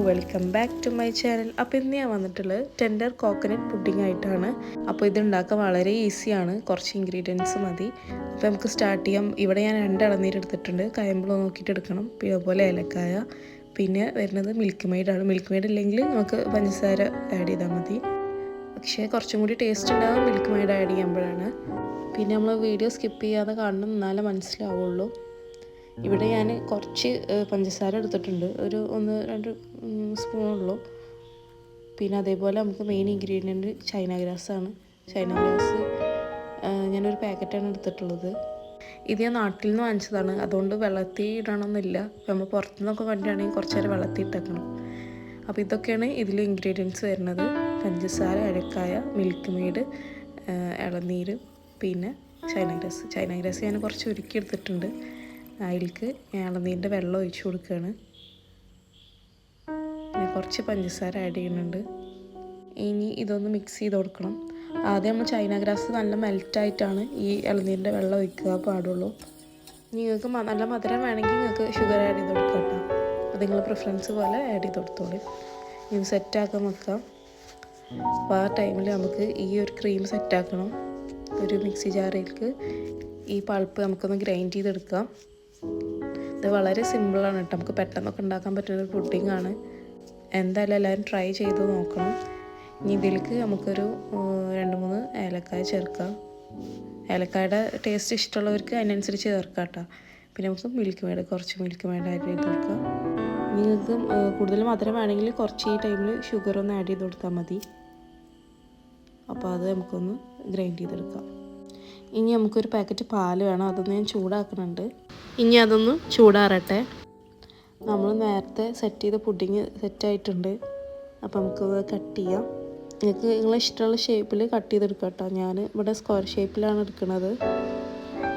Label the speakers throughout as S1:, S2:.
S1: Welcome back to my channel. അപ്പോൾ ഇന്ന് ഞാൻ വന്നിട്ടുള്ളത് ടെൻഡർ കോക്കനട്ട് പുഡിംഗ് ആയിട്ടാണ്. അപ്പോൾ ഇതുണ്ടാക്കാൻ വളരെ ഈസിയാണ്, കുറച്ച് ഇൻഗ്രീഡിയൻസ് മതി. അപ്പോൾ നമുക്ക് സ്റ്റാർട്ട് ചെയ്യാം. ഇവിടെ ഞാൻ 2 ഇളനീര് എടുത്തിട്ടുണ്ട്, കയമ്പളോ നോക്കിയിട്ട് എടുക്കണം. പിന്നെ അതുപോലെ ഏലക്കായ, പിന്നെ വരുന്നത് മിൽക്ക് മെയ്ഡാണ്. മിൽക്ക് മെയ്ഡ് ഇല്ലെങ്കിൽ നമുക്ക് പഞ്ചസാര ആഡ് ചെയ്താൽ മതി, പക്ഷേ കുറച്ചും കൂടി ടേസ്റ്റ് ഉണ്ടാകും മിൽക്ക് മെയ്ഡ് ആഡ് ചെയ്യുമ്പോഴാണ്. പിന്നെ നമ്മൾ വീഡിയോ സ്കിപ്പ് ചെയ്യാതെ കാണണം, എന്നാലേ മനസ്സിലാവുള്ളൂ. ഇവിടെ ഞാൻ കുറച്ച് പഞ്ചസാര എടുത്തിട്ടുണ്ട്, ഒരു 1-2 സ്പൂണുള്ളൂ. പിന്നെ അതേപോലെ നമുക്ക് മെയിൻ ഇൻഗ്രീഡിയൻറ്റ് ചൈന ഗ്രാസാണ്. ചൈന ഗ്രാസ് ഞാനൊരു പാക്കറ്റാണ് എടുത്തിട്ടുള്ളത്. ഇത് ഞാൻ നാട്ടിൽ നിന്ന് വാങ്ങിച്ചതാണ്, അതുകൊണ്ട് വെള്ളത്തിൽ ഇടണമെന്നില്ല. നമ്മൾ പുറത്തുനിന്നൊക്കെ കൊണ്ടുവരികയാണെങ്കിൽ കുറച്ച് നേരം വെള്ളത്തിൽ ഇട്ടേക്കണം. അപ്പോൾ ഇതൊക്കെയാണ് ഇതിൽ ഇൻഗ്രീഡിയൻസ് വരുന്നത്: പഞ്ചസാര, ഏലക്കായ, മിൽക്ക് മെയ്ഡ്, ഇളനീര്, പിന്നെ ചൈന ഗ്രാസ്. ചൈന ഗ്രാസ് ഞാൻ കുറച്ച് ഉരുക്കി എടുത്തിട്ടുണ്ട്. അതിലേക്ക് ഇളനീരിൻ്റെ വെള്ളം ഒഴിച്ച് കൊടുക്കുകയാണ്. പിന്നെ കുറച്ച് പഞ്ചസാര ആഡ് ചെയ്യുന്നുണ്ട്. ഇനി ഇതൊന്ന് മിക്സ് ചെയ്ത് കൊടുക്കണം. ആദ്യം നമ്മൾ ചൈന ഗ്രാസ് നല്ല മെൽറ്റായിട്ടാണ് ഈ ഇളനീരിൻ്റെ വെള്ളം ഒഴിക്കുക പാടുള്ളൂ. നിങ്ങൾക്ക് നല്ല മധുരം വേണമെങ്കിൽ നിങ്ങൾക്ക് ഷുഗർ ആഡ് ചെയ്ത് കൊടുക്കാം കേട്ടോ. അത് നിങ്ങളുടെ പ്രിഫറൻസ് പോലെ ആഡ് ചെയ്ത് കൊടുത്തോളൂ. ഇത് സെറ്റാക്കാൻ വെക്കാം. അപ്പോൾ ആ ടൈമിൽ നമുക്ക് ഈ ഒരു ക്രീം സെറ്റാക്കണം. ഒരു മിക്സി ജാറിലേക്ക് ഈ പൾപ്പ് നമുക്കൊന്ന് ഗ്രൈൻഡ് ചെയ്തെടുക്കാം. ഇത് വളരെ സിമ്പിളാണ് കേട്ടോ, നമുക്ക് പെട്ടെന്നൊക്കെ ഉണ്ടാക്കാൻ പറ്റുന്നൊരു പുഡിങ്ങാണ്. എന്തായാലും എല്ലാവരും ട്രൈ ചെയ്ത് നോക്കണം. ഇനി ഇതിലേക്ക് നമുക്കൊരു 2-3 ഏലക്കായ ചേർക്കാം. ഏലക്കായുടെ ടേസ്റ്റ് ഇഷ്ടമുള്ളവർക്ക് അതിനനുസരിച്ച് ചേർക്കാം കേട്ടോ. പിന്നെ നമുക്ക് കുറച്ച് മിൽക്ക് മെയ്ഡ് ആഡ് ചെയ്ത് കൊടുക്കാം. നിങ്ങൾക്ക് കൂടുതൽ മധുരം വേണമെങ്കിൽ കുറച്ച് ഈ ടൈമിൽ ഷുഗർ ഒന്ന് ആഡ് ചെയ്ത് കൊടുത്താൽ മതി. അപ്പോൾ അത് നമുക്കൊന്ന് ഗ്രൈൻഡ് ചെയ്തെടുക്കാം. ഇനി നമുക്കൊരു പാക്കറ്റ് പാൽ വേണം, അതൊന്ന് ഞാൻ ചൂടാക്കുന്നുണ്ട്. ഇനി അതൊന്ന് ചൂടാറട്ടെ. നമ്മൾ നേരത്തെ സെറ്റ് ചെയ്ത പുഡിങ് സെറ്റായിട്ടുണ്ട്. അപ്പോൾ നമുക്കത് കട്ട് ചെയ്യാം. നിങ്ങൾക്ക് നിങ്ങളെ ഇഷ്ടമുള്ള ഷേപ്പിൽ കട്ട് ചെയ്തെടുക്കാം കേട്ടോ. ഞാൻ ഇവിടെ സ്ക്വയർ ഷേപ്പിലാണ് എടുക്കുന്നത്.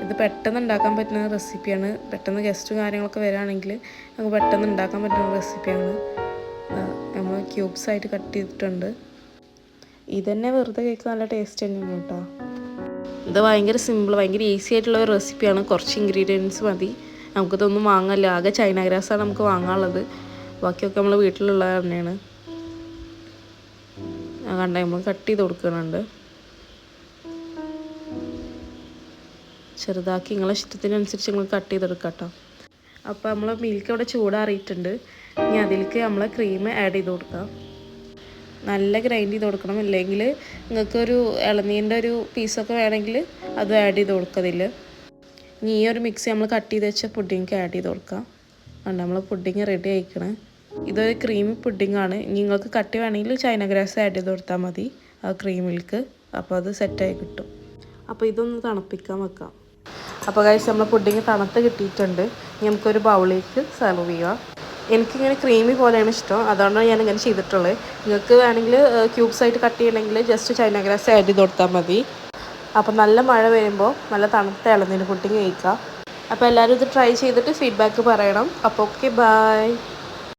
S1: ഇത് പെട്ടെന്ന് ഉണ്ടാക്കാൻ പറ്റുന്ന റെസിപ്പിയാണ്. പെട്ടെന്ന് ഗസ്റ്റും കാര്യങ്ങളൊക്കെ വരികയാണെങ്കിൽ നമുക്ക് പെട്ടെന്ന് ഉണ്ടാക്കാൻ പറ്റുന്ന റെസിപ്പിയാണ്. നമ്മൾ ക്യൂബ്സായിട്ട് കട്ട് ചെയ്തിട്ടുണ്ട്. ഇതന്നെ വെറുതെ കഴിക്കാൻ നല്ല ടേസ്റ്റ് തന്നെയാണ് കേട്ടോ. ഇത് ഭയങ്കര സിമ്പിൾ, ഭയങ്കര ഈസി ആയിട്ടുള്ള ഒരു റെസിപ്പിയാണ്. കുറച്ച് ഇൻഗ്രീഡിയൻസ് മതി. നമുക്കിതൊന്നും വാങ്ങാനില്ല, ആകെ ചൈന ഗ്രാസാണ് നമുക്ക് വാങ്ങാനുള്ളത്. ബാക്കിയൊക്കെ നമ്മൾ വീട്ടിലുള്ളത് തന്നെയാണ്. കണ്ട നമ്മൾ കട്ട് ചെയ്ത് കൊടുക്കുന്നുണ്ട്. ചെറുതാക്കി നിങ്ങളെ ഇഷ്ടത്തിനനുസരിച്ച് നിങ്ങൾ കട്ട് ചെയ്തെടുക്കാം കേട്ടോ. അപ്പോൾ നമ്മൾ മിൽക്ക് ഇവിടെ ചൂടാറിയിട്ടുണ്ട്. ഇനി അതിലേക്ക് നമ്മൾ ക്രീം ആഡ് ചെയ്ത് കൊടുക്കാം. നല്ല ഗ്രൈൻഡ് ചെയ്ത് കൊടുക്കണം, ഇല്ലെങ്കിൽ നിങ്ങൾക്കൊരു ഇളനീരിൻ്റെ ഒരു പീസൊക്കെ വേണമെങ്കിൽ അത് ആഡ് ചെയ്ത് കൊടുക്കതില്ല. ഇനി ഈ ഒരു മിക്സി നമ്മൾ കട്ട് ചെയ്ത് വെച്ച പുഡിങ് ആഡ് ചെയ്ത് കൊടുക്കാം. നമ്മൾ പുഡിങ് റെഡി ആയിക്കണേ. ഇതൊരു ക്രീമി പുഡിങ്ങാണ്. നിങ്ങൾക്ക് കട്ടി വേണമെങ്കിൽ ചൈന ഗ്രാസ് ആഡ് ചെയ്ത് കൊടുത്താൽ മതി ആ ക്രീമിലേക്ക്. അപ്പോൾ അത് സെറ്റായി കിട്ടും. അപ്പോൾ ഇതൊന്ന് തണുപ്പിക്കാൻ വെക്കാം. അപ്പോൾ ഗൈസ് നമ്മൾ പുഡിങ് തണുത്ത് കിട്ടിയിട്ടുണ്ട്. ഇനി നമുക്കൊരു ബൗളിലേക്ക് സെർവ് ചെയ്യാം. എനിക്കിങ്ങനെ ക്രീമി പോലെയാണ് ഇഷ്ടം, അതുകൊണ്ടാണ് ഞാനിങ്ങനെ ചെയ്തിട്ടുള്ളത്. നിങ്ങൾക്ക് വേണമെങ്കിൽ ക്യൂബ്സായിട്ട് കട്ട് ചെയ്യണമെങ്കിൽ ജസ്റ്റ് ചൈന ഗ്രാസ് ആഡ് ചെയ്ത് കൊടുത്താൽ മതി. അപ്പോൾ നല്ല മഴ വരുമ്പോൾ നല്ല തണുത്ത ഇളനീര് പുഡിങ് കഴിക്കാം. അപ്പോൾ എല്ലാവരും ഇത് ട്രൈ ചെയ്തിട്ട് ഫീഡ്ബാക്ക് പറയണം. അപ്പോൾ ഓക്കെ, ബൈ.